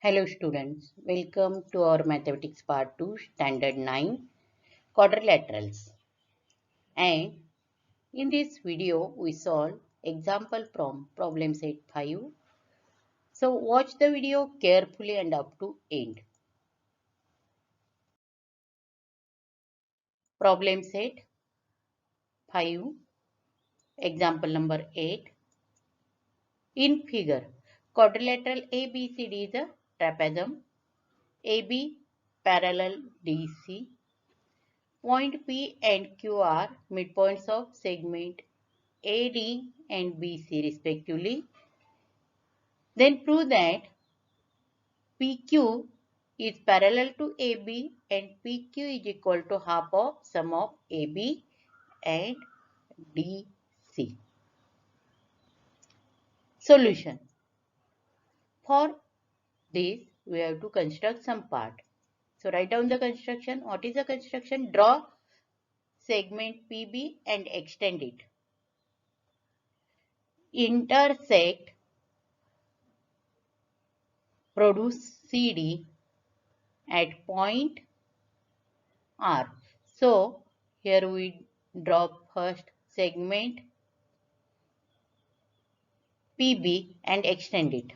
Hello students, welcome to our mathematics part 2 standard 9 quadrilaterals, and in this video we solve example from problem set 5. So watch the video carefully and up to end. Problem set 5, example number 8. In figure, quadrilateral ABCD is a trapezium. AB parallel DC. Point P and Q are midpoints of segment AD and BC respectively. Then prove that PQ is parallel to AB and PQ is equal to half of sum of AB and DC. Solution. For this, we have to construct some part. So write down the construction. What is the construction? Draw segment PB and extend it. Intersect, produce CD at point R. So here we draw first segment PB and extend it.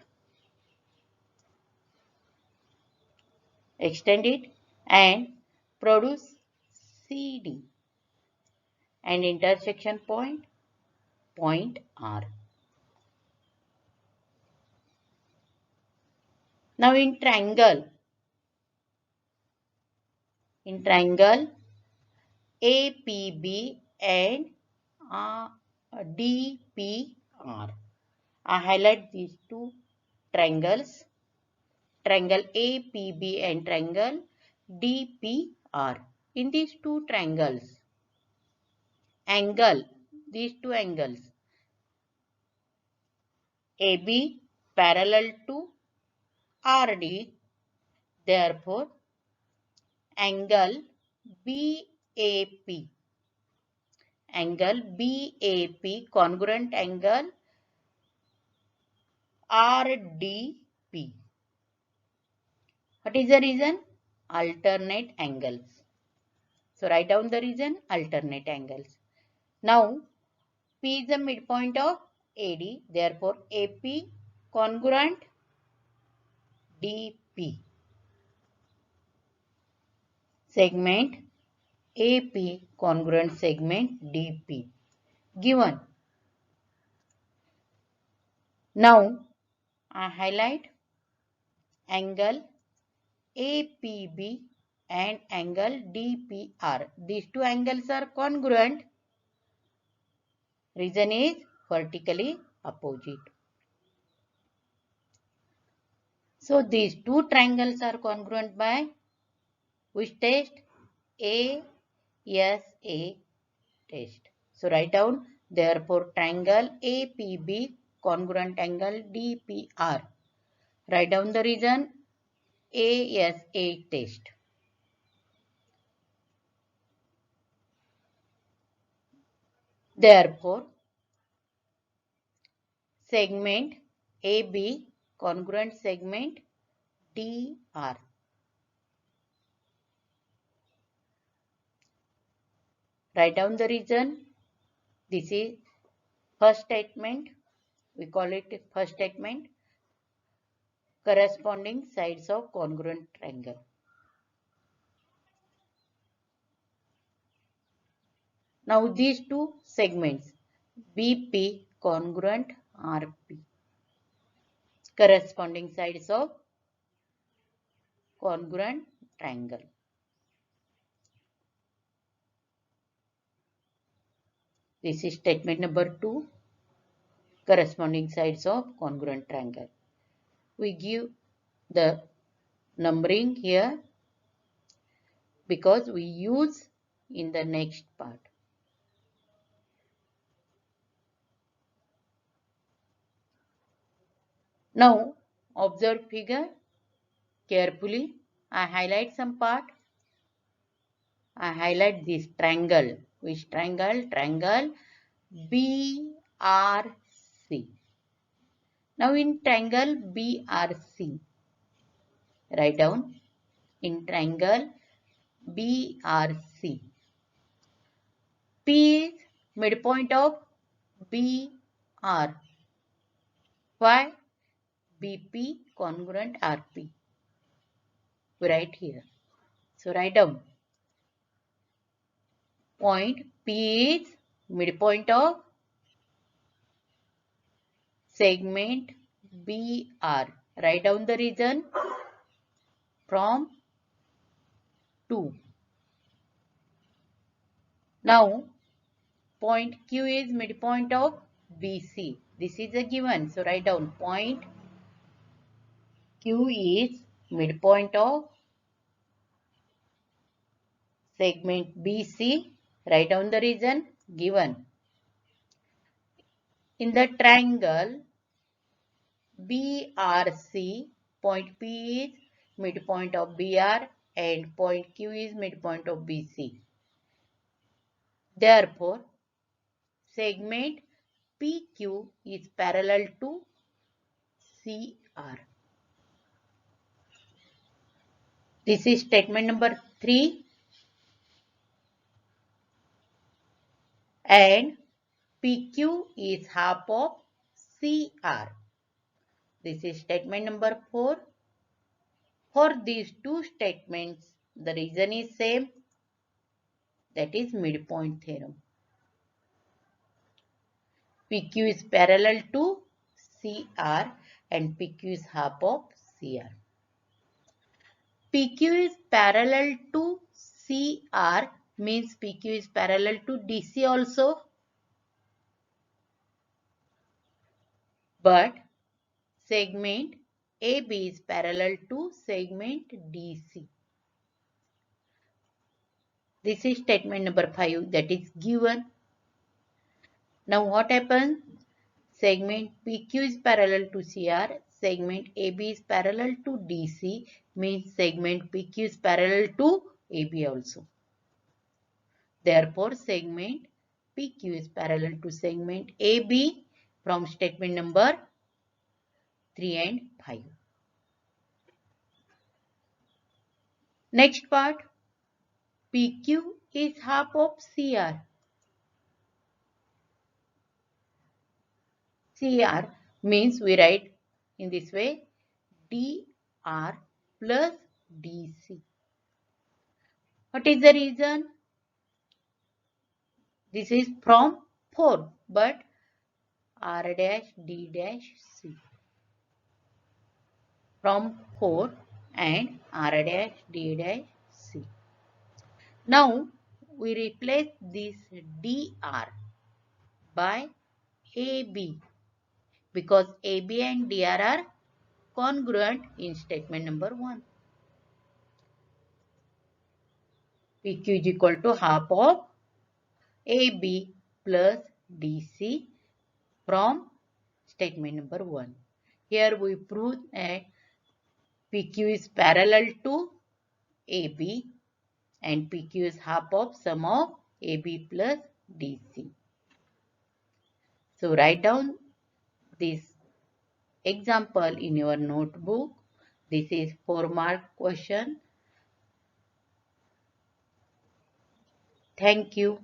Extend it and produce CD and intersection point R. Now in triangle APB and DPR. I highlight these two triangles, triangle APB and triangle DPR. In these two triangles, these two angles AB parallel to RD, therefore angle BAP, congruent angle RDP. What is the reason? Alternate angles. So write down the reason, alternate angles. Now P is the midpoint of AD, therefore AP congruent DP. Segment AP congruent segment DP given. Now I highlight angle APB and angle DPR. These two angles are congruent. Reason is vertically opposite. So these two triangles are congruent by which test? ASA test. So write down, therefore triangle APB congruent angle DPR. Write down the reason, ASA test. Therefore segment AB congruent segment DR. Write down the reason. This is first statement. We call it first statement. Corresponding sides of congruent triangle. Now these two segments BP congruent RP. Corresponding sides of congruent triangle. This is statement number 2. Corresponding sides of congruent triangle. We give the numbering here because we use in the next part. Now observe figure carefully. I highlight some part. I highlight this triangle. Which triangle? Triangle BRC. Now in triangle BRC, Write down in triangle BRC. P is midpoint of BR. Why? BP congruent RP. We write here. So write down. Point P is midpoint of segment BR. Write down the region from 2. Now, point Q is midpoint of BC. This is a given. So write down point Q is midpoint of segment BC. Write down the region given. In the triangle BRC, point P is midpoint of BR and point Q is midpoint of BC. Therefore, segment PQ is parallel to CR. This is statement number 3. And PQ is half of CR. This is statement number 4. For these two statements, the reason is same. That is midpoint theorem. PQ is parallel to CR and PQ is half of CR. PQ is parallel to CR means PQ is parallel to DC also. But segment AB is parallel to segment DC. This is statement number 5 that is given. Now what happens? Segment PQ is parallel to CR. Segment AB is parallel to DC means segment PQ is parallel to AB also. Therefore, segment PQ is parallel to segment AB from statement number 3 and 5. Next part, PQ is half of CR. CR means we write in this way DR plus DC. What is the reason? This is from 4 but R dash D dash C. From 4 and R dash D dash C. Now we replace this DR by AB because AB and DR are congruent in statement number 1. PQ is equal to half of AB plus DC from statement number 1. Here we prove that PQ is parallel to AB and PQ is half of sum of AB plus DC. So write down this example in your notebook. This is 4-mark question. Thank you.